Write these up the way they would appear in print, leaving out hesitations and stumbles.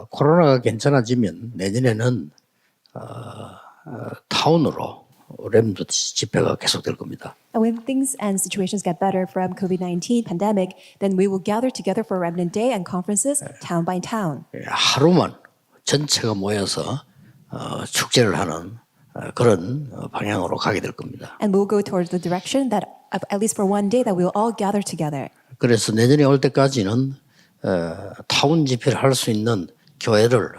코로나가 괜찮아지면 내년에는 타운으로 렘넌트 집회가 계속될 겁니다. And when things and situations get better from COVID-19 pandemic, then we will gather together for Remnant Day and conferences town by town. 하루만 전체가 모여서 축제를 하는 그런 방향으로 가게 될 겁니다. And we'll go towards the direction that, at least for one day, that we will all gather together. 그래서 내년에 올 때까지는 타운 집회를 할 수 있는 교회를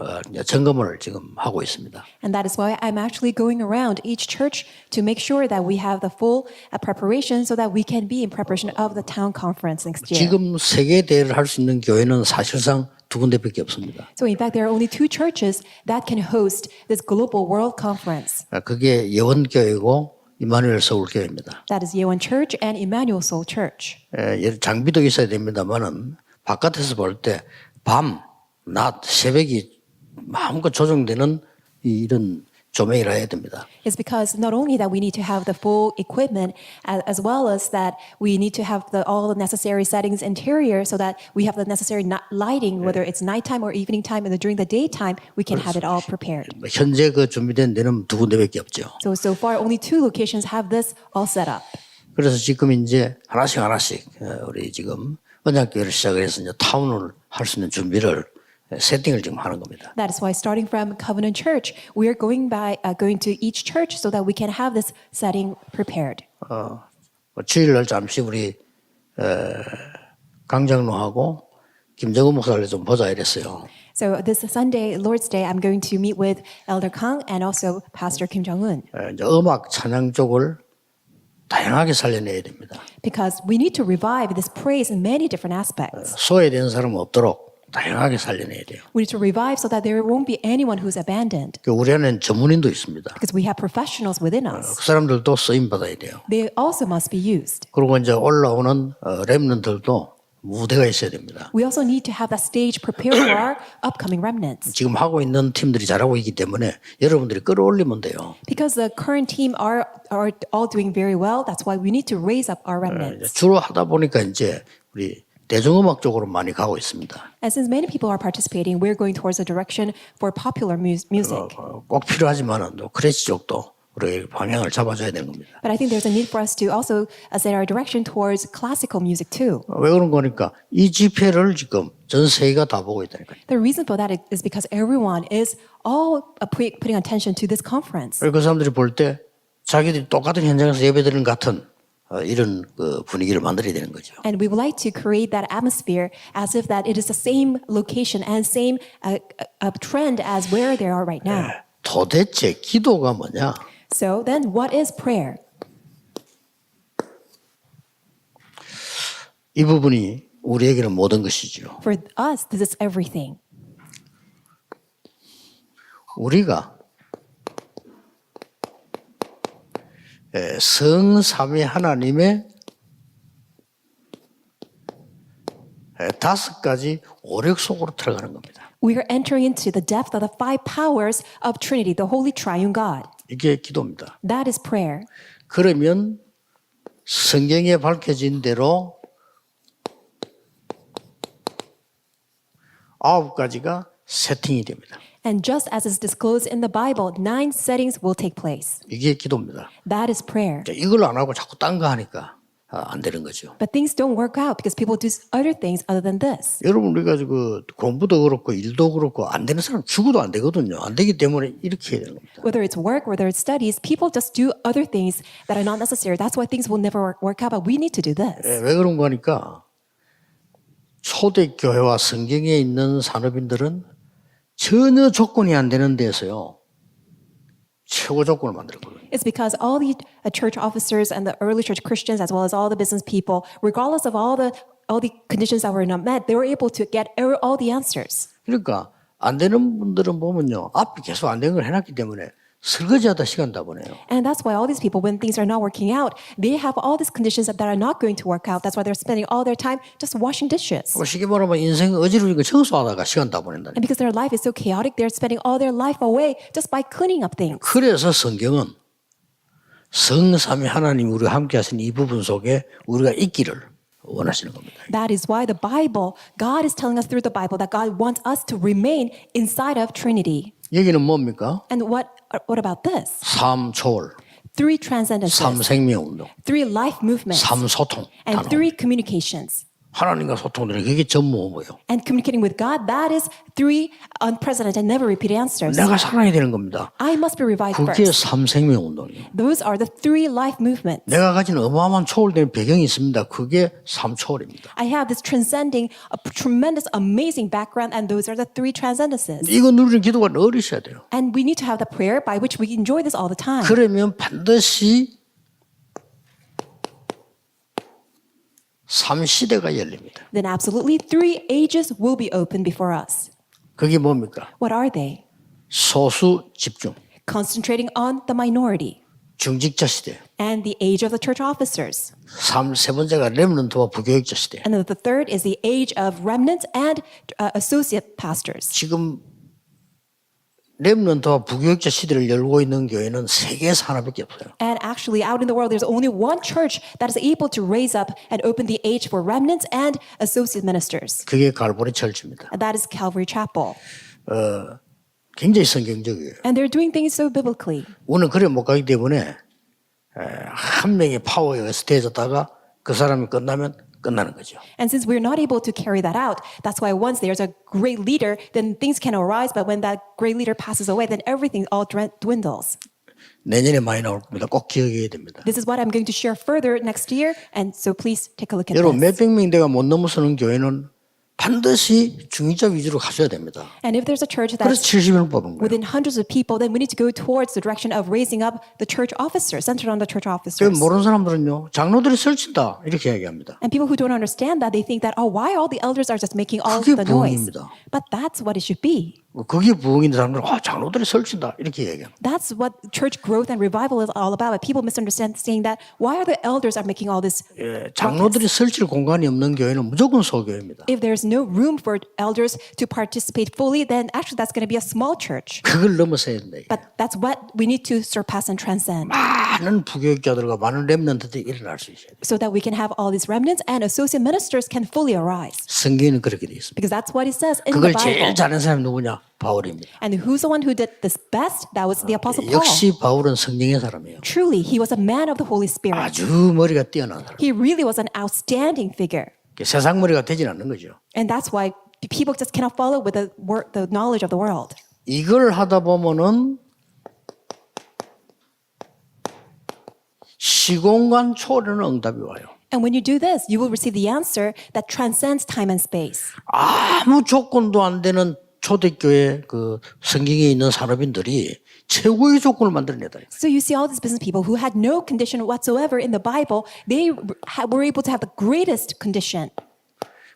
점검을 지금 하고 있습니다. And that is why I'm actually going around each church to make sure that we have the full preparation so that we can be in preparation of the town conference next year. 지금 세계 대회를 할 수 있는 교회는 사실상 두 군데밖에 없습니다. So in fact, there are only 2 churches that can host this global world conference. 그게 예원교회고 이마누엘 서울교회입니다. That is Yeowon Church and Emmanuel Seoul Church. 장비도 있어야 됩니다만은 바깥에서 볼 때 밤, 낮, 새벽이 마음껏 조정되는 이런 조명이라 해야 됩니다. It's because not only that we need to have the full equipment, as well as that we need to have all the necessary settings interior so that we have the necessary lighting, whether it's nighttime or evening time, and during the daytime, we can have it all prepared. 현재 준비된 데는 두 군데밖에 없죠. So far, only 2 locations have this all set up. 그래서 지금 이제 하나씩 우리 지금 언약교회를 시작해서 이제 타운을 할 수 있는 준비를 세팅을 지금 하는 겁니다. That is why, starting from Covenant Church, we are going to each church so that we can have this setting prepared. 주일날 잠시 우리 강장로하고 김정은 목사를 좀 보자 이랬어요. So this Sunday, Lord's Day, I'm going to meet with Elder Kang and also Pastor Kim Jong-un. 이제 음악 찬양 쪽을 다양하게 살려내야 됩니다. Because we need to revive this praise in many different aspects. 소외된 사람은 없도록 다양하게 살려내야 돼요. We need to revive so that there won't be anyone who's abandoned. 우리 안에는 전문인도 있습니다. Because we have professionals within us. 그 사람들도 쓰임 받아야 돼요. They also must be used. 그리고 이제 올라오는 렘넌트들도 무대가 있어야 됩니다. We also need to have that stage prepared for our upcoming remnants. 지금 하고 있는 팀들이 잘하고 있기 때문에 여러분들이 끌어올리면 돼요. Because the current team are all doing very well, that's why we need to raise up our remnants. 주로 하다 보니까 이제 우리 대중음악 쪽으로 많이 가고 있습니다. And since many people are participating, we're going towards the direction for popular music. 꼭 필요하지만은 또 크래시 쪽도 우리 방향을 잡아줘야 되는 겁니다. But I think there's a need for us to also set our direction towards classical music too. 왜 그런 거니까 이 집회를 지금 전 세계가 다 보고 있다니까요. The reason for that is because everyone is all putting attention to this conference. 그 사람들이 볼 때 자기들이 똑같은 현장에서 예배드리는 같은 이런 분위기를 만들어야 되는 거죠. And we would like to create that atmosphere as if that it is the same location and same trend as where they are right now. 도대체 기도가 뭐냐? So then what is prayer? 이 부분이 우리에게는 모든 것이죠. For us, this is everything. 우리가 성삼위 하나님의 5가지 오력 속으로 들어가는 겁니다. We are entering into the depth of the 5 powers of Trinity, the Holy Triune God. 이게 기도입니다. That is prayer. 그러면 성경에 밝혀진 대로 9가지가 세팅이 됩니다. And just as is disclosed in the Bible, 9 settings will take place. 이게 기도입니다. That is prayer. 이걸 안 하고 자꾸 딴 거 하니까 안 되는 거죠. But things don't work out because people do other things other than this. 여러분 우리가 공부도 그렇고 일도 그렇고 안 되는 사람 죽어도 안 되거든요. 안 되기 때문에 이렇게 해야 되는 겁니다. Whether it's work, whether it's studies, people just do other things that are not necessary. That's why things will never work out, but we need to do this. 왜 그런 거니까 초대교회와 성경에 있는 산업인들은 전혀 조건이 안 되는 데서요. 최고 조건을 만들었거든요. It's because all the church officers and the early church Christians, as well as all the business people, regardless of all the conditions that were not met, they were able to get all the answers. 그러니까 안 되는 분들은 보면요, 앞이 계속 안 되는 걸 해놨기 때문에 설거지하다 시간 다 보내요. And that's why all these people, when things are not working out, they have all these conditions that are not going to work out. That's why they're spending all their time just washing dishes. 쉽게 말하면 인생 어지러우니까 청소하다가 시간 다 보낸다. And because their life is so chaotic, they're spending all their life away just by cleaning up things. 그래서 성경은 성삼위 하나님 우리와 함께 하신 이 부분 속에 우리가 있기를 원하시는 겁니다. That is why the Bible, God is telling us through the Bible that God wants us to remain inside of Trinity. 여기는 뭡니까? And what about this? 삼 초월, 3 transcendences, 삼 생명운동, 3 life movements, 삼 소통. and 단어. 3 communications. 하나님과 소통되는 그게 전무후무예요. And communicating with God, that is 3 unprecedented and never repeated answers. 내가 살아야 되는 겁니다. I must be revived 그게 first. 삼 생명운동이에요. Those are the 3 life movements. 내가 가진 어마어마한 초월된 배경이 있습니다. 그게 삼 초월입니다. I have this transcending, a tremendous, amazing background, and those are the 3 transcendences. 이거 누리는 기도가 늘으셔야 돼요. And we need to have the prayer by which we enjoy this all the time. 그러면 반드시 삼 시대가 열립니다. Then absolutely 3 ages will be opened before us. 그게 뭡니까? What are they? 소수 집중, Concentrating on the minority 중직자 시대. and the age of the church officers. 세 번째가 렘넌트와 부교육자 시대. And then the third is the age of remnants and associate pastors. 지금 렘넌트와 부교육자 시대를 열고 있는 교회는 세계에서 하나밖에 없어요. And actually, out in the world, there's only one church that is able to raise up and open the age for remnants and associate ministers. 그게 갈보리 철치입니다. And that is Calvary Chapel. 굉장히 성경적이에요. And they're doing things so biblically. 우리는 그래 못 가기 때문에 한 명의 파워에 의해서 그 사람이 끝나면 끝나는 거죠. And since we're not able to carry that out, that's why once there's a great leader, then things can arise. But when that great leader passes away, then everything all dwindles. 내년에 많이 나올 겁니다. 꼭 기억해야 됩니다. This is what I'm going to share further next year. And so please take a look at 여러분 this. 몇백 명대가 못 넘어서는 교회는 반드시 중직자 위주로 가셔야 됩니다. And if there's a church 그래서 that's 70명 뽑은 거예요. within hundreds of people, then we need to go towards the direction of raising up the church officers, centered on the church officers. 모르는 사람들은요, 장로들이 설친다 이렇게 이야기합니다. And people who don't understand that, they think that, oh, why all the elders are just making all 그게 the noise? 부흥입니다. But that's what it should be. 그게 부흥인데 사람들은 장로들이 설친다 이렇게 얘기합니다. That's what church growth and revival is all about. But people misunderstand saying that, why are the elders are making all this? 장로들이 설칠 공간이 없는 교회는 무조건 소교회입니다. If there's no room for elders to participate fully, then actually that's going to be a small church. 그걸 넘어서야 된다. But that's what we need to surpass and transcend. 많은 부교육자들과 많은 렘넌트들이 일어날 수 있어야 돼요. So that we can have all these remnants and associate ministers can fully arise. 성경에는 그렇게 되어 있습니다. Because that's what it says in the 그걸 제일 Bible. 잘하는 사람이 누구냐? 바울입니다. And who's the one who did this best? That was the Apostle Paul. 역시 바울은 성령의 사람이에요. Truly, he was a man of the Holy Spirit. 아주 머리가 뛰어난 사람. He really was an outstanding figure. 세상 머리가 되진 않는 거죠. And that's why people just cannot follow with the knowledge of the world. 이걸 하다 보면은 시공간 초월에는 응답이 와요. And when you do this, you will receive the answer that transcends time and space. 아무 조건도 안 되는 초대교회 그 성경에 있는 산업인들이 최고의 조건을 만들어내다. So you see all these business people who had no condition whatsoever in the Bible, they were able to have the greatest condition.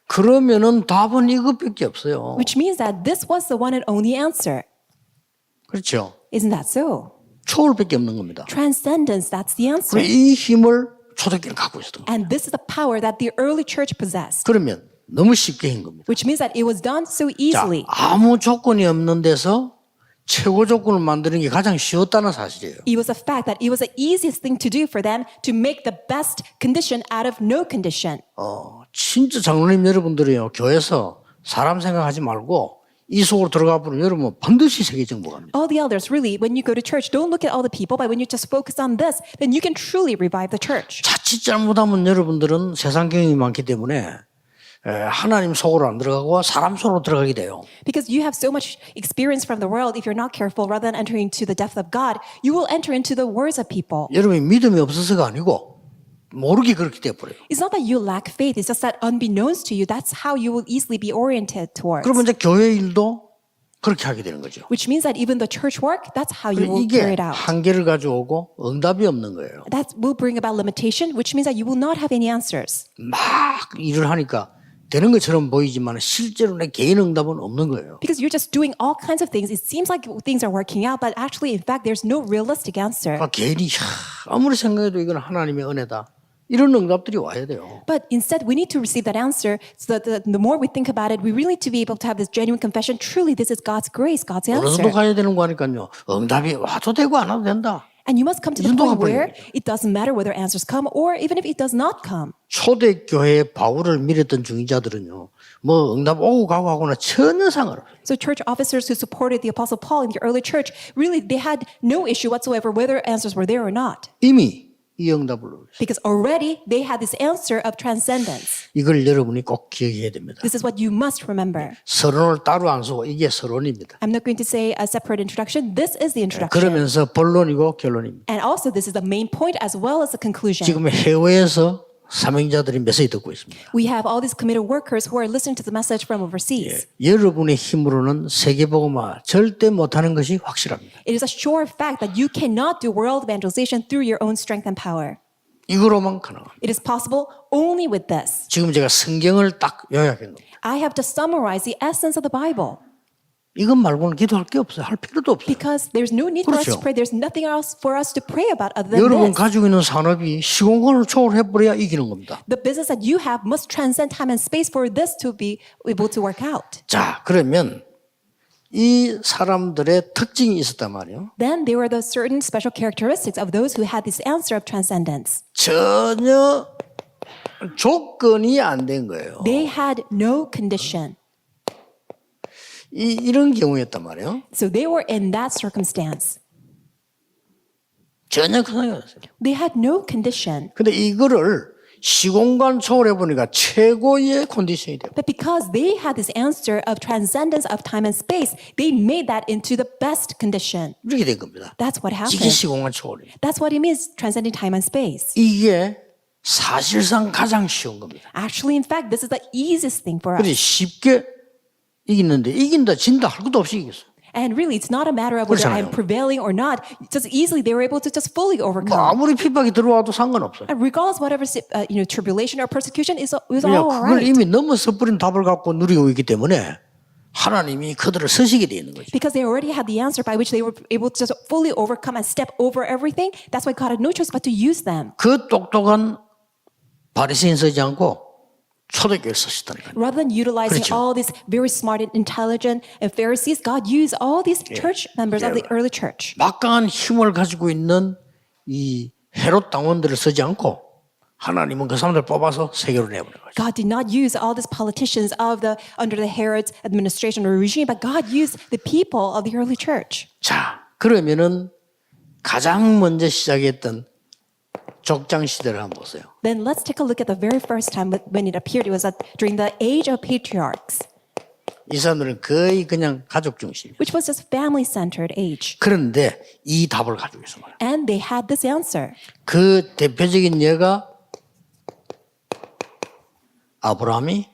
그러면은 답은 이것밖에 없어요. Which means that this was the one and only answer. 그렇죠. Isn't that so? 초월밖에 없는 겁니다. Transcendence, that's the answer. 이 힘을 초대교회는 갖고 있었던 거예요. And this is the power that the early church possessed. 그러면 너무 쉽게 한 겁니다. Which means that it was done so 자, easily. 아무 조건이 없는 데서 최고 조건을 만드는 게 가장 쉬웠다는 사실이에요. It was a fact that it was the easiest thing to do for them to make the best condition out of no condition. 진짜 장로님 여러분들이요, 교회에서 사람 생각하지 말고 이 속으로 들어가 보면 여러분 반드시 세계 정복합니다. All the elders, really, when you go to church, don't look at all the people, but when you just focus on this, then you can truly revive the church. 자칫 잘못하면 여러분들은 세상 경험이 많기 때문에 하나님 속으로 안 들어가고 사람 속으로 들어가게 돼요. Because you have so much experience from the world, if you're not careful, rather than entering into the depth of God, you will enter into the words of people. 여러분이 믿음이 없어서가 아니고 모르게 그렇게 돼버려요. It's not that you lack faith, it's just that unbeknownst to you, that's how you will easily be oriented towards. 그러면 이제 교회 일도 그렇게 하게 되는 거죠. Which means that even the church work, that's how you will 이게 carry it out. 한계를 가져오고 응답이 없는 거예요. That will bring about limitation, which means that you will not have any answers. 막 일을 하니까 되는 것처럼 보이지만 실제로 내 개인 응답은 없는 거예요. Because you're just doing all kinds of things. It seems like things are working out, but actually, in fact, there's no realistic answer. 개인이 아무리 생각해도 이건 하나님의 은혜다. 이런 응답들이 와야 돼요. But instead, we need to receive that answer so that the more we think about it, we really need to be able to have this genuine confession. Truly, this is God's grace, God's 어느 answer. 정도 가야 되는 거 하니까요. 응답이 와도 되고 안 와도 된다. And you must come to the 인도가 point where 벌려야죠. it doesn't matter whether answers come or even if it does not come. 초대교회에 바울을 믿었던 중직자들은요, 뭐 응답 오고 가고 하거나 전혀 상관없어요. So church officers who supported the Apostle Paul in the early church, really they had no issue whatsoever whether answers were there or not. 이미 이 응답을 얻었어요. Because already they had this answer of transcendence. 이걸 여러분이 꼭 기억해야 됩니다. This is what you must remember. 서론을 따로 안 쓰고 이게 서론입니다. I'm not going to say a separate introduction. This is the introduction. 그러면서 본론이고 결론입니다. And also this is the main point as well as the conclusion. 지금 해외에서 사명자들이 메시지 듣고 있습니다. We have all these committed workers who are listening to the message from overseas. 여러분의 힘으로는 세계복음화 절대 못하는 것이 확실합니다. It is a sure fact that you cannot do world evangelization through your own strength and power. 이거로만 가능합니다. It is possible only with this. 지금 제가 성경을 딱 요약한 겁니다. I have to summarize the essence of the Bible 이것 말고는 기도할 게 없어요. 할 필요도 없어요. because there's no need for us to 그렇죠. pray. There's nothing else for us to pray about other than 여러분 this. 가지고 있는 산업이 시공간을 초월해버려야 이기는 겁니다. The business that you have must transcend time and space for this to be able to work out. 자, 그러면 이 사람들의 특징이 있었단 말이에요. Then there were the certain special characteristics of those who had this answer of transcendence. 전혀 조건이 안 된 거예요. They had no condition. 이런 경우였단 말이에요. So they were in that circumstance. 전혀 그 상관이 없어요. They had no condition. 근데 이거를 시공간 초월해 보니까 최고의 컨디션이 돼요. But because they had this answer of transcendence of time and space, they made that into the best condition. 이렇게 된 겁니다. That's what 이게 happened. 시공간 초월이에요. That's what it means, transcending time and space. 이게 사실상 가장 쉬운 겁니다. Actually, in fact, this is the easiest thing for 그래 us. 쉽게 이기는데 이긴다 진다 할 것도 없이 이겼어요. And really, it's not a matter of whether 그렇잖아요. I'm prevailing or not. Just easily, they were able to just fully 뭐 overcome. 아무리 핍박이 들어와도 상관없어요. And regardless, whatever tribulation or persecution is all 그냥 그걸 right. 이미 너무 섣부린 답을 갖고 누리고 있기 때문에 하나님이 그들을 서시게 돼 있는 거죠. Because they already had the answer by which they were able to just fully overcome and step over everything. That's why God had no choice but to use them. 그 똑똑한 바리새인 쓰지 않고 초대교회를 쓰시다니까요. Rather than utilizing 그렇죠. all these very smart and intelligent Pharisees, God used all these church members of the early church. 막강한 힘을 가지고 있는 이 헤롯 당원들을 쓰지 않고 하나님은 그 사람들 뽑아서 세계로 내보낸 거죠. God did not use all these politicians of under the Herod's administration or regime, but God used the people of the early church. 자, 그러면은 가장 먼저 시작했던 족장 시대를 한번 보세요. Then let's take a look at the very first time when it appeared. It was during the age of patriarchs, 이 사람들은 거의 그냥 가족 중심이에요. which was just family-centered age. 그런데 이 답을 가지고 있어 말이에요. And they had this answer. 그 대표적인 예가 아브라함이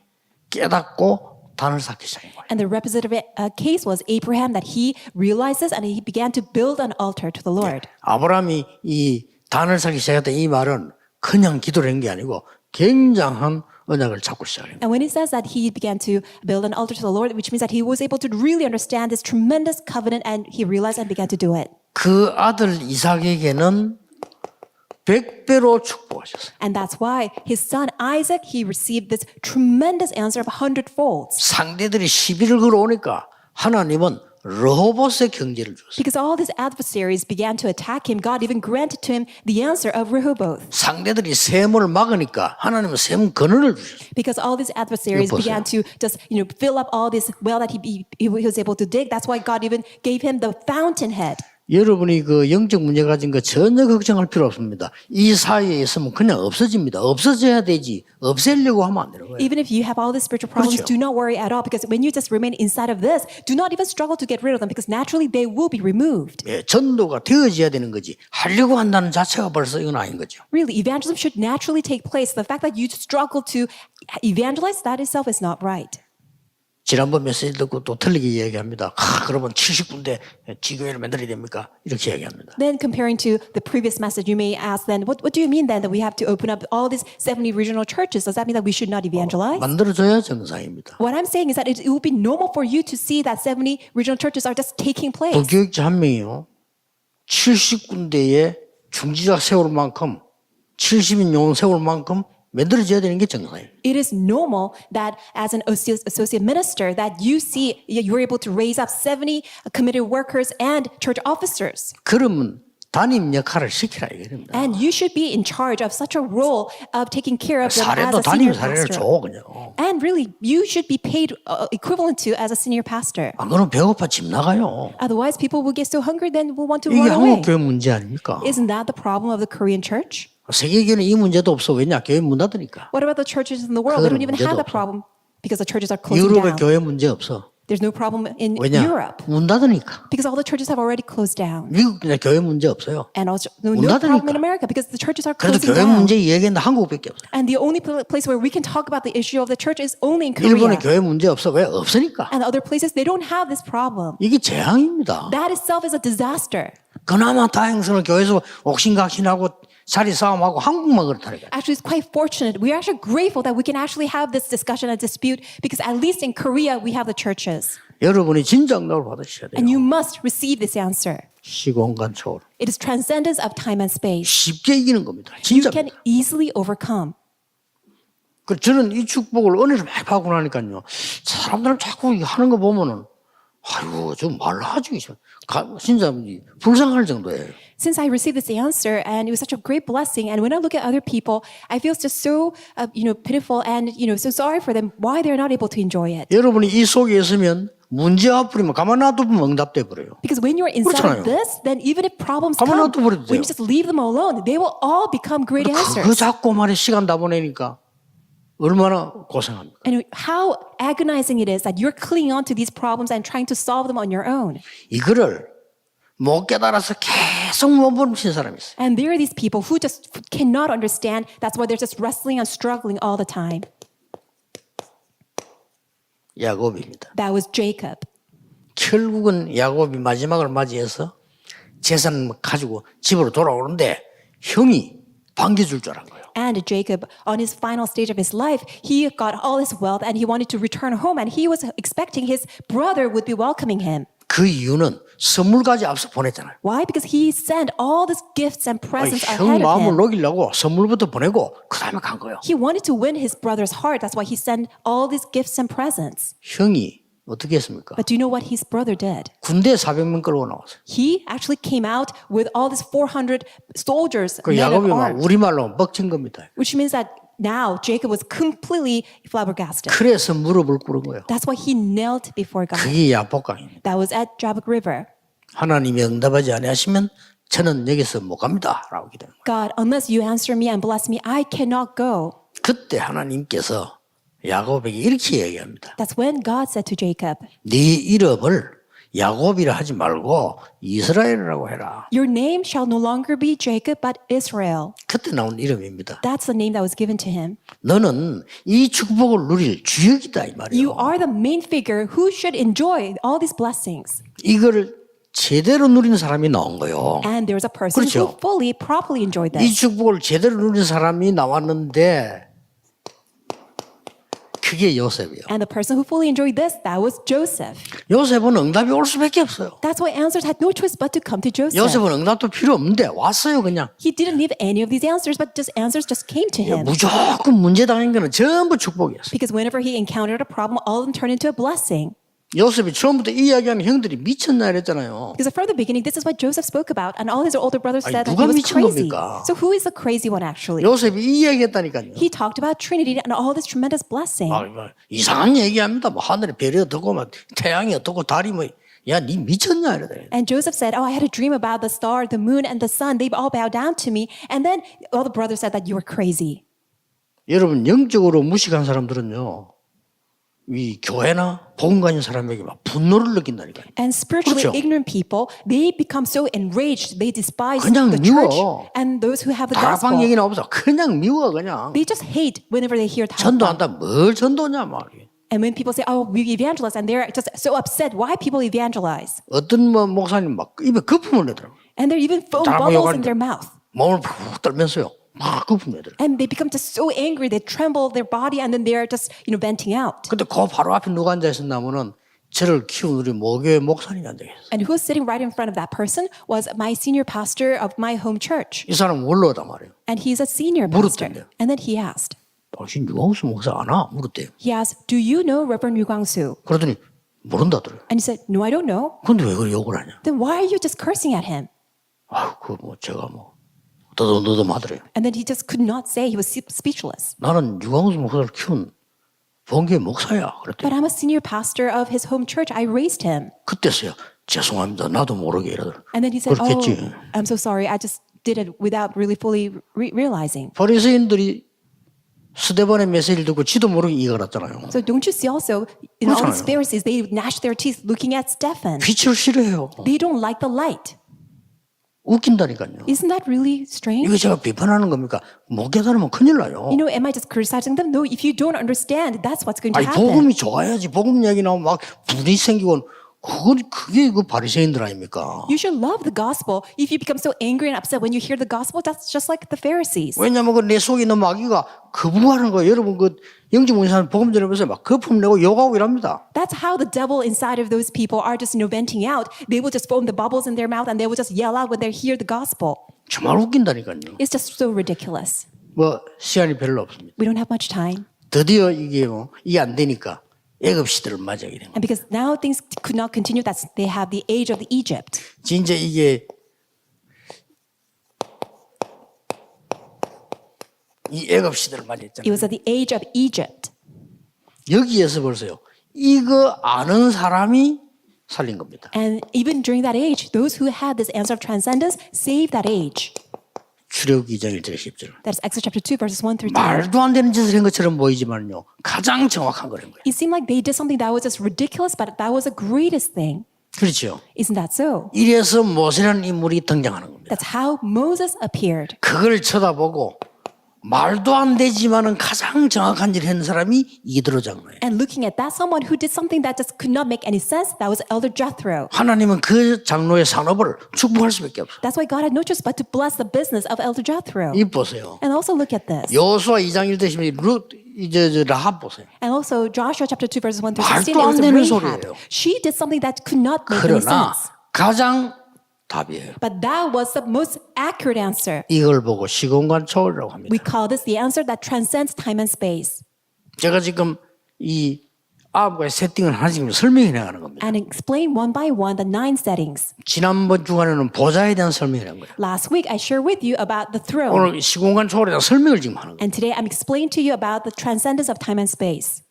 깨닫고 단을 쌓기 시작한 거예요. And the representative case was Abraham, that he realized this and he began to build an altar to the Lord. 아브라함이 이 단을 쌓기 시작했다 이 말은 그냥 기도를 한 게 아니고 굉장한 언약을 잡고 시작해요. And when he says that he began to build an altar to the Lord, which means that he was able to really understand this tremendous covenant and he realized and began to do it. 그 아들 이삭에게는 100배로 축복하셨어요. And that's why his son Isaac, he received this tremendous answer of 100-fold. 상대들이 시비를 걸어오니까 하나님은 르호봇의 경제를 줬어요. Because all these adversaries began to attack him, God even granted to him the answer of Rehoboth. 상대들이 샘을 막으니까 하나님은 샘 근원을 주셨어요. Because all these adversaries 이거 보세요. began to just fill up all this well that he was able to dig. That's why God even gave him the fountainhead. 여러분이 그 영적 문제 가진 거 전혀 걱정할 필요 없습니다. 이 사이에 있으면 그냥 없어집니다. 없어져야 되지. 없애려고 하면 안 되는 거예요. Even if you have all these spiritual problems, 그렇죠. do not worry at all. Because when you just remain inside of this, do not even struggle to get rid of them. Because naturally they will be removed. 예, 전도가 되어져야 되는 거지. 하려고 한다는 자체가 벌써 이건 아닌 거죠. Really, evangelism should naturally take place. The fact that you struggle to evangelize, that itself is not right. 지난번 메시지 듣고 또 틀리게 이야기합니다. 그러면 70군데 지교회를 만들어야 됩니까? 이렇게 이야기합니다. Then comparing to the previous message, you may ask then, what do you mean then that we have to open up all these 70 regional churches? Does that mean that we should not evangelize? 만들어줘야 정상입니다. What I'm saying is that it will be normal for you to see that 70 regional churches are just taking place. 부교육자 한 명이요. 70군데에 중지자 세울 만큼 70인 용원 세울 만큼 만들어져야 되는 게 정상이에요. It is normal that as an associate minister that you see you're able to raise up 70 committed workers and church officers. 그러면 담임 역할을 시키라 이겁니다. And you should be in charge of such a role of taking care of them as 사례도 a 담임 senior 사례를 pastor. 줘 그냥. And really, you should be paid equivalent to as a senior pastor. 안 그러면 배고파 집 나가요. Otherwise, people will get so hungry, then will want to 이게 run away. 한국 교회 문제 아닙니까? Isn't that the problem of the Korean church? 세계교회는 이 문제도 없어. 왜냐? 교회 문 닫으니까. What about the churches in the world? They don't even have 문제도 that problem because the churches are closing 유럽의 down. 교회 문제 없어. There's no problem in 왜냐? Europe 문 닫으니까. because all the churches have already closed down. 미국 그냥 교회 문제 없어요. And also no 문 problem 닫으니까. in America because the churches are 그래도 closing 교회 down. 문제 이야기는 한국밖에 없어요. And the only place where we can talk about the issue of the church is only in 일본에 Korea. 교회 문제 없어. 왜? 없으니까. And other places, they don't have this problem. 이게 재앙입니다. That itself is a disaster. 그나마 다행스러운 교회에서 옥신각신하고 자리 싸움하고 한국만 그렇다니까. Actually, it's quite fortunate. We are actually grateful that we can actually have this discussion and dispute because at least in Korea, we have the churches. 여러분이 진짜 응답을 받으셔야 돼요. And you must receive this answer. 시공간 초월. It is transcendence of time and space. 쉽게 이기는 겁니다. You can 진짜입니다. easily overcome. 그 저는 이 축복을 은혜를 많이 받고 나니까요. 사람들은 자꾸 하는 거 보면은 아이고 좀 말라하지 진짜 불쌍할 정도예요. Since I received this answer and it was such a great blessing, and when I look at other people, I feel just so pitiful and so sorry for them why they're not able to enjoy it. 여러분이 이 속에 있으면 문제 앞으로면 가만 놔두면 응답돼 버려요. Because when you're inside 그렇잖아요. of this, then even if problems 가만 come, 놔둬버려도 when 돼요. you just leave them alone, they will all become great 그거 answers. 잡고 말에 시간 다 보내니까 얼마나 고생합니까? And how agonizing it is that you're clinging on to these problems and trying to solve them on your own. 이거를 못 깨달아서 계속 몸부림친 사람이 있어요. And there are these people who just cannot understand. That's why they're just wrestling and struggling all the time. 야곱입니다. That was Jacob. 결국은 야곱이 마지막을 맞이해서 재산 가지고 집으로 돌아오는데 형이 반겨줄 줄 알은 거예요. And Jacob, on his final stage of his life, he got all his wealth and he wanted to return home. And he was expecting his brother would be welcoming him. 그 이유는 선물까지 앞서 보냈잖아요. Why? Because he sent all these gifts and presents 형 ahead of 마음을 him. 녹이려고 선물부터 보내고 그 다음에 간 거예요. He wanted to win his brother's heart. That's why he sent all these gifts and presents. 형이 어떻게 했습니까? But do you know what his brother did? 군대 400명 끌고 나왔어요. He actually came out with all these 400 soldiers, 그 men of 야곱이 막 arms, 우리말로 뻑친 겁니다. which means that now Jacob was completely flabbergasted. 그래서 무릎을 꿇은 거예요. That's why he knelt before God. 그게 야복강입니다. That was at Jabbok River. 하나님이 응답하지 아니하시면 저는 여기서 못 갑니다. 라고 기도해요. God, unless you answer me and bless me, I cannot go. 그때 하나님께서 야곱에게 이렇게 얘기합니다. That's when God said to Jacob, 네 이름을 야곱이라 하지 말고 이스라엘이라고 해라. your name shall no longer be Jacob, but Israel. 그때 나온 이름입니다. That's the name that was given to him. 너는 이 축복을 누릴 주역이다 이 You 말이에요. are the main figure who should enjoy all these blessings. 이거를 제대로 누리는 사람이 나온 거예요. And there was a person 그렇죠. who fully, properly enjoyed 이 this. 축복을 제대로 누리는 사람이 나왔는데 그게 요셉이에요. And the person who fully enjoyed this, that was Joseph. 요셉은 응답이 올 수밖에 없어요. That's why answers had no choice but to come to Joseph. 요셉은 응답도 필요 없는데 왔어요 그냥. He didn't need any of these answers, but just answers just came to him. 무조건 문제 당한 거는 전부 축복이었어요. Because whenever he encountered a problem, all of them turned into a blessing. 요셉이 처음부터 이야기하는 형들이 미쳤나 이랬잖아요. Because from the beginning, this is what Joseph spoke about, and all his older brothers 아니, said that 누가 he was 미친 crazy. 겁니까? So who is the crazy one actually? 요셉이 이 이야기했다니까요. He talked about Trinity and all this tremendous blessing. 이상한 얘기합니다. 뭐 하늘에 별이 어떻고 막 태양이 어떻고 달이 뭐 야, 니 미쳤냐 이러더래. And Joseph said, oh, I had a dream about the star, the moon, and the sun. They all bowed down to me. And then all the brothers said that you were crazy. 여러분 영적으로 무식한 사람들은요. 이 교회나 복음 가진 사람에게 막 분노를 느낀다니까요. And spiritually 그렇죠. ignorant people, they become so enraged. They despise 그냥 the church 미워. and those who have the 다락방 gospel. 얘기 나오면서 그냥 미워 그냥. They just hate whenever they hear 다락방. 전도한다 뭘 전도냐 말이에요. And when people say, oh, we evangelize, and they're just so upset why people evangelize. 어떤 뭐 목사님 막 입에 거품을 내더라고요. And they're even foam 다락방 bubbles in 요구하는데 their mouth. 몸을 푹 떨면서요. 막 거품 내더라고요. And they become just so angry, they tremble their body, and then they're just, venting out. 근데 그 바로 앞에 누가 앉아 있었냐면은 저를 키운 우리 모교회 목사님이 앉아 있어요. And who was sitting right in front of that person was my senior pastor of my home church. 이 사람 원로다 말이에요. And he's a senior pastor. 물었던데요. And then he asked, 당신 유광수 목사 아나? 물었대요. he asked, do you know Reverend Yu Kwang-soo? 그러더니 모른다더래요. And he said, no, I don't know. 근데 왜 그걸 욕을 하냐? Then why are you just cursing at him? 제가 더듬더듬하더래요. And then he just could not say. He was speechless. 나는 유광수 목사를 키운 본교회 목사야. But 그랬더니 I'm a senior pastor of his home church. I raised him. 그때서야 죄송합니다. 나도 모르게 이러더라고요. And then he said, 그렇겠지. "Oh, I'm so sorry. I just did it without really fully realizing." 바리새인들이 스데반의 메시지를 듣고 지도 모르게 이갈았잖아요. So don't you see also in all these 그렇잖아요. Pharisees, they gnashed their teeth looking at Stephen. 빛을 싫어해요. They don't like the light. 웃긴다니까요. Isn't that really strange? 이거 제가 비판하는 겁니까? 못 깨달으면 큰일 나요. You know, am I just criticizing them? No, if you don't understand, that's what's going to 아니 happen. 복음이 좋아야지. 복음 얘기 나오면 막 분이 생기고 그게 그 바리새인들 아닙니까? You should love the gospel. If you become so angry and upset when you hear the gospel, that's just like the Pharisees. 왜냐하면 그 내 속에 있는 마귀가 거부하는 거예요. 여러분 그 영적 문제사는 복음 전하면서 막 거품 내고 욕하고 이랍니다. That's how the devil inside of those people are just, venting out. They will just foam the bubbles in their mouth and they will just yell out when they hear the gospel. 정말 웃긴다니까요. It's just so ridiculous. 시간이 별로 없습니다. We don't have much time. 드디어 이게 안 되니까 애굽 시대를 맞이하게 된 거예요. And because now things could not continue, that's they have the age of Egypt. 진짜 이게 이 애굽 시대를 It 맞이했잖아요. was at the age of Egypt. 여기에서 벌써요. 이거 아는 사람이 살린 겁니다. And even during that age, those who had this answer of transcendence saved that age. 출애굽기 2장 1절 10절. That's Exodus chapter 2, verses 1 through 10. 말도 안 되는 짓을 한 것처럼 보이지만요. 가장 정확한 거란 거예요. It seemed like they did something that was just ridiculous, but that was the greatest thing. 그렇죠. Isn't that so? 이래서 모세라는 인물이 등장하는 겁니다. That's how Moses appeared. 그걸 쳐다보고 말도 안 되지만은 가장 정확한 일을 한 사람이 이드로 장로예요. And looking at that, someone who did something that just could not make any sense, that was Elder Jethro. 하나님은 그 장로의 산업을 축복할 수밖에 없어요. That's why God had no choice but to bless the business of Elder Jethro. 이 보세요. And also look at this. 여호수아 2장 1절 10절 이제 라합 보세요. And also Joshua chapter 2, verses 1 through 말도 16, it 안 was 되는 Rahab. 소리예요. She did something that could not make any 그러나 sense. 가장 답이에요. But that was the most accurate answer. 이걸 보고 시공간 초월이라고 합니다. We call this the answer that transcends time and space. 제가 지금 이 아합과의 세팅을 하나씩 설명해 나가는 겁니다. And explain one by one the 9 settings. 지난번 주간에는 보좌에 대한 설명을 한 거예요. Last week I shared with you about the throne. 오늘 시공간 초월에 대한 설명을 지금 하는 거예요. And today I'm explaining to you about the transcendence of time and space.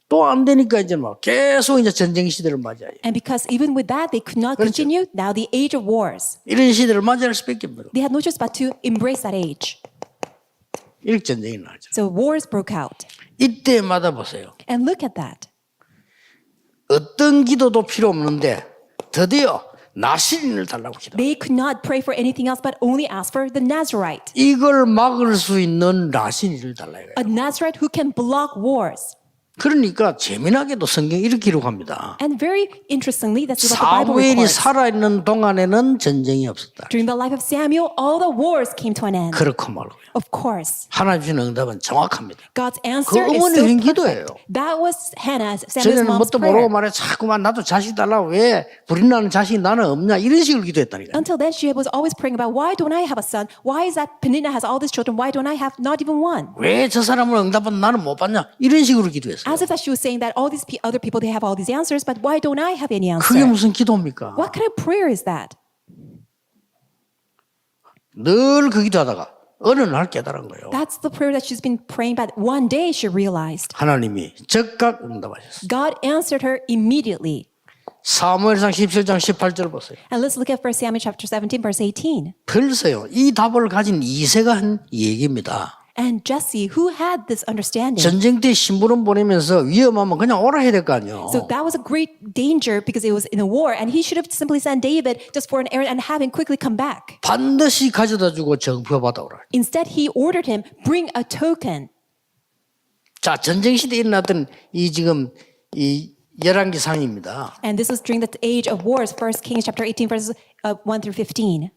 또 안 되니까 이제 막 계속 이제 전쟁 시대를 맞이해요. And because even with that they could not 그렇죠. continue, now the age of wars. 이런 시대를 맞이할 수밖에 없어요. They had no choice but to embrace that age. 이렇게 전쟁이 나죠. So wars broke out. 이때마다 보세요. And look at that. 어떤 기도도 필요 없는데 드디어 나시린을 달라고 기도. They could not pray for anything else but only ask for the Nazarite. 이걸 막을 수 있는 나시린을 달라 이거예요. A Nazarite who can block wars. 그러니까 재미나게도 성경이 이렇게 기록합니다. And very interestingly, that's what the Bible 사무엘이 records. 살아있는 동안에는 전쟁이 없었다. During the life of Samuel, all the wars came to an end. 그렇고 말고요. Of course. 하나님 주신 응답은 정확합니다. God's answer 그 is 어머니 so 드린 perfect. 기도예요. That was Hannah, Samuel's 전에는 mom's 뭣도 모르고 prayer. 말해 자꾸만 나도 자식 달라고 왜 불이 나는 자식이 나는 없냐 이런 식으로 기도했다니까요. Until then, she was always praying about, why don't I have a son? Why is that Peninnah has all these children? Why don't I have not even one? 왜 저 사람을 응답은 나는 못 받냐 이런 식으로 기도했어요. As if that she was saying that all these other people, they have all these answers, but why don't I have any 그게 answer? 무슨 기도입니까? What kind of prayer is that? 늘 그 기도하다가 어느 날 깨달은 거예요. That's the prayer that she's been praying, but one day she realized. 하나님이 즉각 응답하셨어요. God answered her immediately. 사무엘상 17장 18절 보세요. And let's look at 1 Samuel chapter 17, verse 18. 벌써요. 이 답을 가진 이새가 한 얘기입니다. And Jesse, who had this understanding. 전쟁 때 신부름 보내면서 위험하면 그냥 오라 해야 될 거 아니에요. So that was a great danger because it was in a war, and he should have simply sent David just for an errand and have him quickly come back. 반드시 가져다 주고 정표 받아오라. Instead, he ordered him, bring a token. 자, 전쟁 시대에 일어났던 이 지금 이 열왕기상입니다. And this was during the age of wars, 1 Kings chapter 18, verses 1 through 15.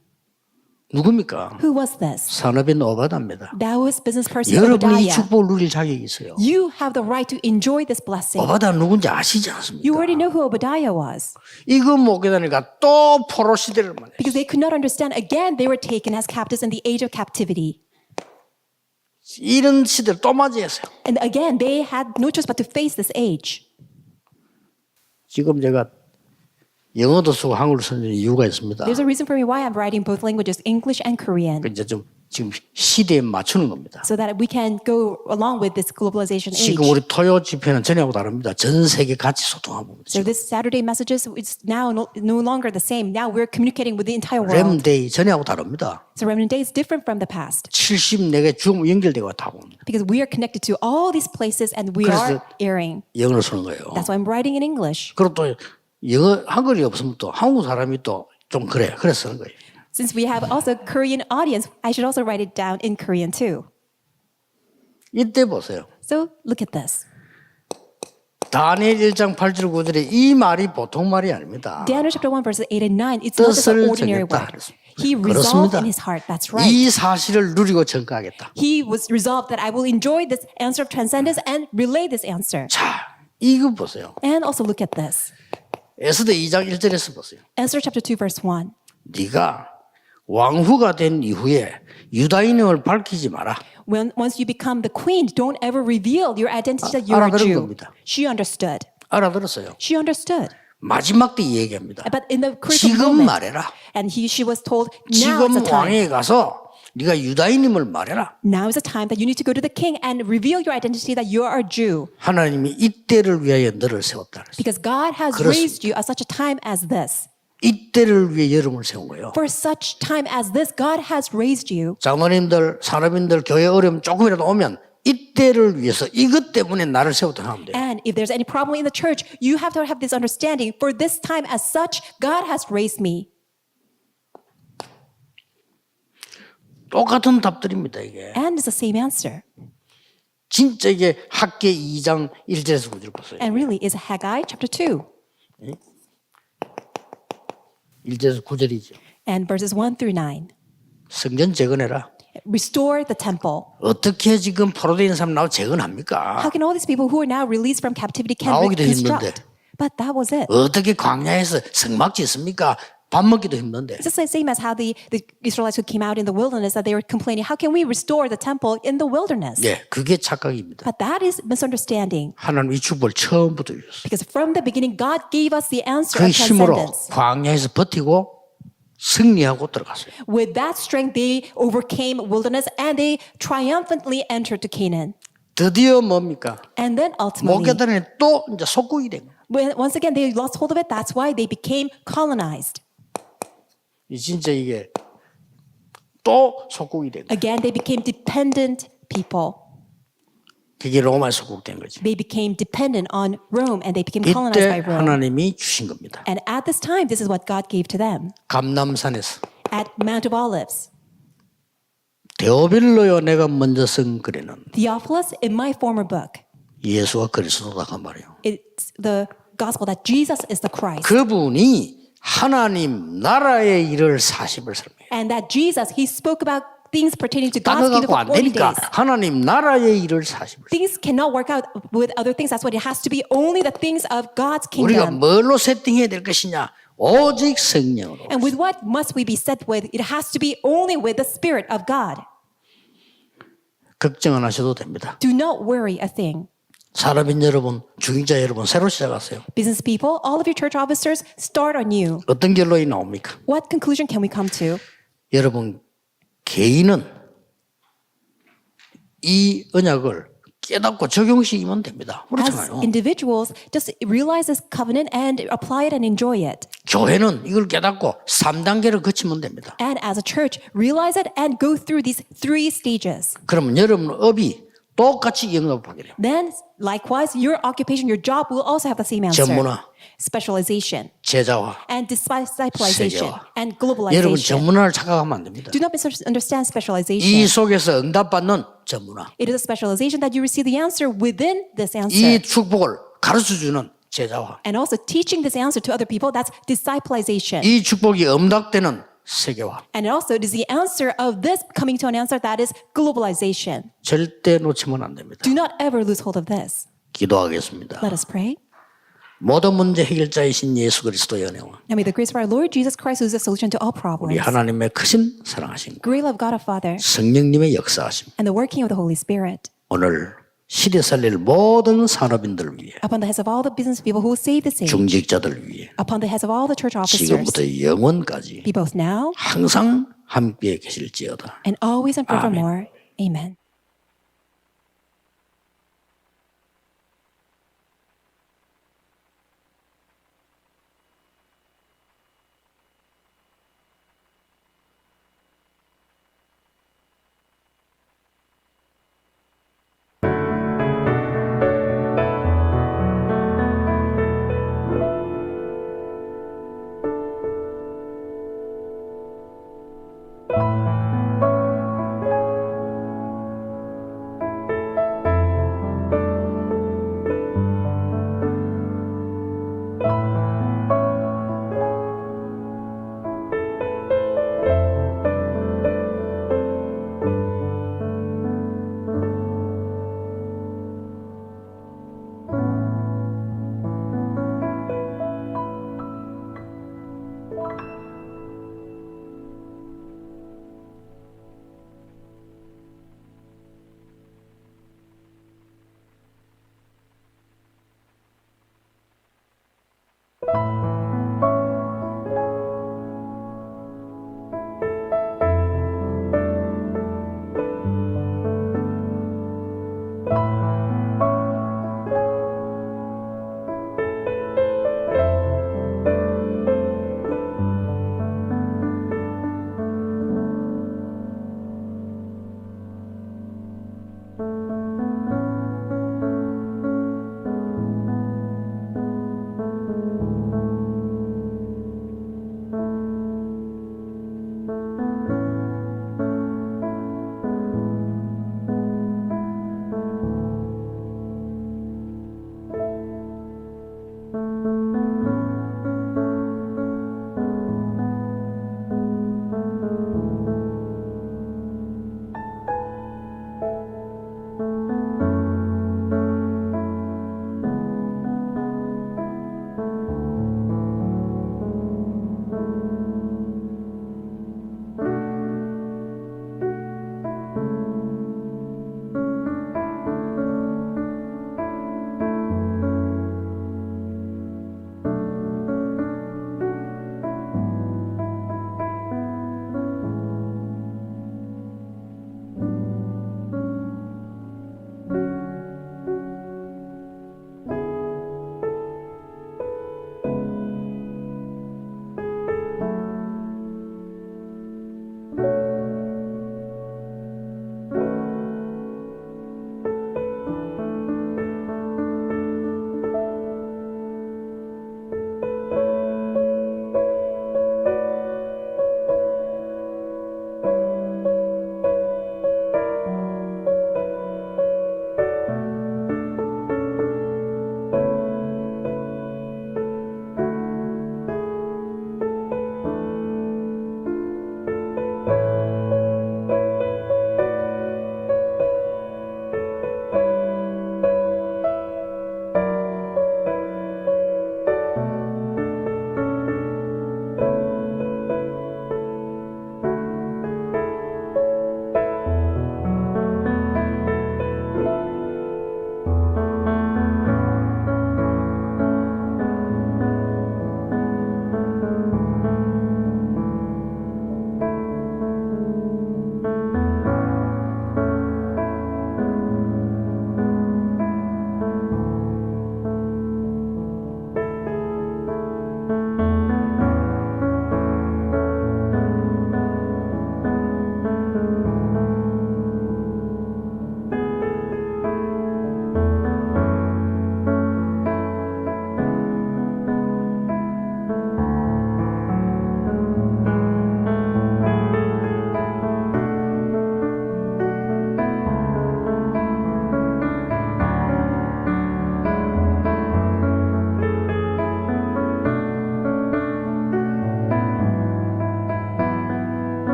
누굽니까? Who was this? 산업인 오바다입니다. That was business person 여러분이 이 Obadiah. 축복을 누릴 자격이 있어요. You have the right to enjoy this blessing. 오바다 누군지 아시지 You 않습니까? already know who Obadiah was. 이거 못 깨달으니까 또 포로 시대를 맞이했어요. Because they could not understand. Again, they were taken as captives in the age of captivity. 이런 시대를 또 맞이했어요. And again, they had no choice but to face this age. 지금 제가 영어도 쓰고 한글로 쓰는 이유가 있습니다. There's a reason for me why I'm writing both languages, English and Korean, 이제 좀 지금 시대에 맞추는 겁니다. so that we can go along with this globalization age. 지금 우리 토요 집회는 전하고 다릅니다. 전 세계 같이 소통하고 So this Saturday messages, it's now no longer the same. Now we're communicating with the entire world. 렘데이 전하고 다릅니다. So Remnant Day is different from the past 74개 중 연결되고 다고 because we are connected to all these places and we are airing. 영어를 쓰는 거예요. That's why I'm writing in English. 그리고 또 영어 한글이 없으면 또 한국 사람이 또 좀 그래서 쓰는 거예요. Since we have also Korean audience, I should also write it down in Korean too. 이때 보세요. So look at this. 다니엘 1장 8절 9절에 이 말이 보통 말이 아닙니다. Daniel chapter 1 verses 8 and 9, it's not just an 뜻을 ordinary 정했다. word. He resolved 그렇습니다. in his heart. That's right. 이 사실을 누리고 전가하겠다. He was resolved that I will enjoy this answer of transcendence and relay this answer. 자, 이거 보세요. And also look at this. 에스더 2장 1절에서 보세요. Esther chapter 2 verse 1. 네가 왕후가 된 이후에 유다인임을 밝히지 마라. When once you become the queen, don't ever reveal your identity that you're a 알아들은 Jew. 겁니다. She understood. 알아들었어요. She understood. 마지막 때 이 얘기합니다. But in the critical 지금 moment, 말해라. and she was told, now is 지금 the time. 왕에 가서 네가 유다인임을 말해라. Now is the time that you need to go to the king and reveal your identity that you are a Jew. 하나님이 이때를 위하여 너를 세웠다. 그랬어요. Because God has 그렇습니다. raised you at such a time as this. 이때를 위해 여러분을 세운 거예요. For such time as this, God has raised you. 장로님들, 산업인들 교회 어려움 조금이라도 오면 이때를 위해서 이것 때문에 나를 세웠다 하면 돼요. And if there's any problem in the church, you have to have this understanding. For this time as such, God has raised me. 똑같은 답들입니다, 이게. And it's the same answer. 진짜 이게 학계 2장 1절에서 9절 보세요. And really, is Haggai chapter 2 1절에서 9절이죠. and verses 1 through 9. 성전 재건해라. Restore the temple. 어떻게 지금 포로되어 있는 사람 나와 재건합니까? How can all these people who are now released from captivity can 나오기도 reconstruct? 힘든데. But that was it. 어떻게 광야에서 성막 짓습니까? 밥 먹기도 힘든데. It's just the same as how the Israelites who came out in the wilderness that they were complaining, how can we restore the temple in the wilderness? 예, 그게 착각입니다. But that is misunderstanding. 하나님 이 축복을 처음부터 주셨어요. Because from the beginning, God gave us the answer 그 of 힘으로 transcendence. 광야에서 버티고 승리하고 들어갔어요. With that strength, they overcame wilderness and they triumphantly entered to Canaan. 드디어 뭡니까? And then 못 ultimately, 깨달으니 또 이제 속국이 된 거예요. when once again they lost hold of it, that's why they became colonized. 이 진짜 이게 또 속국이 된 거예요. Again, they became dependent people. 그게 로마의 속국 된 거지. They became dependent on Rome and they became colonized 이때 by Rome. 하나님이 주신 겁니다. And at this time, this is what God gave to them 감람산에서 at Mount of Olives. 데오빌로요 내가 먼저 쓴 글에는 Theophilus, in my former book, 예수가 그리스도다 그 말이에요. it's the gospel that Jesus is the Christ. 그분이 하나님 나라의 일을 40을 설명해요. And that Jesus, he spoke about things pertaining to 딴거 God's kingdom 갖고 for 안 40 되니까 days. 하나님 나라의 일을 40을 Things cannot work out with other things. That's what it has to be. Only the things of God's 우리가 kingdom. 뭘로 세팅해야 될 것이냐? 오직 성령으로. And with what must we be set with? It has to be only with the Spirit of God. 걱정 안 하셔도 됩니다. Do not worry a thing. 산업인 여러분, 중직자 여러분 새로 시작하세요. Business people, all of your church officers, start anew. 어떤 결론이 나옵니까? What conclusion can we come to? 여러분 개인은 이 언약을 깨닫고 적용시키면 됩니다. As 그렇잖아요. individuals, just realize this covenant and apply it and enjoy it. 교회는 이걸 깨닫고 3단계를 거치면 됩니다. And as a church, realize it and go through these 3 stages. 그러면 여러분 업이 똑같이 영업하게 돼요. Then, likewise, your occupation, your job will also have the same answer. 전문화. Specialization 제자화. and disciplization 세계화. and 여러분 globalization. 전문화를 착각하면 안 됩니다. Do not misunderstand 이 specialization. 속에서 응답받는 전문화. It is a specialization that you receive the answer within this 이 answer. 축복을 가르쳐주는 제자화. And also teaching this answer to other people, that's disciplization. 이 축복이 응답되는 세계화. And also it is the answer of this coming to an answer that is globalization. 절대 놓치면 안 됩니다. Do not ever lose hold of this. 기도하겠습니다. Let us pray. 모든 문제 해결자이신 예수 그리스도의 은혜와 And may the grace of our Lord Jesus Christ, who is the solution to all 우리 problems, 하나님의 크신 사랑하심, great love of God our Father, 성령님의 역사하심 and the working of the Holy Spirit 오늘 시대 살릴 모든 산업인들을 위해 upon the heads of all the business people who will save the saints, 중직자들을 위해 upon the heads of all the church officers, 지금부터 영원까지 be both now 항상 함께 계실지어다. and always and forevermore. Amen.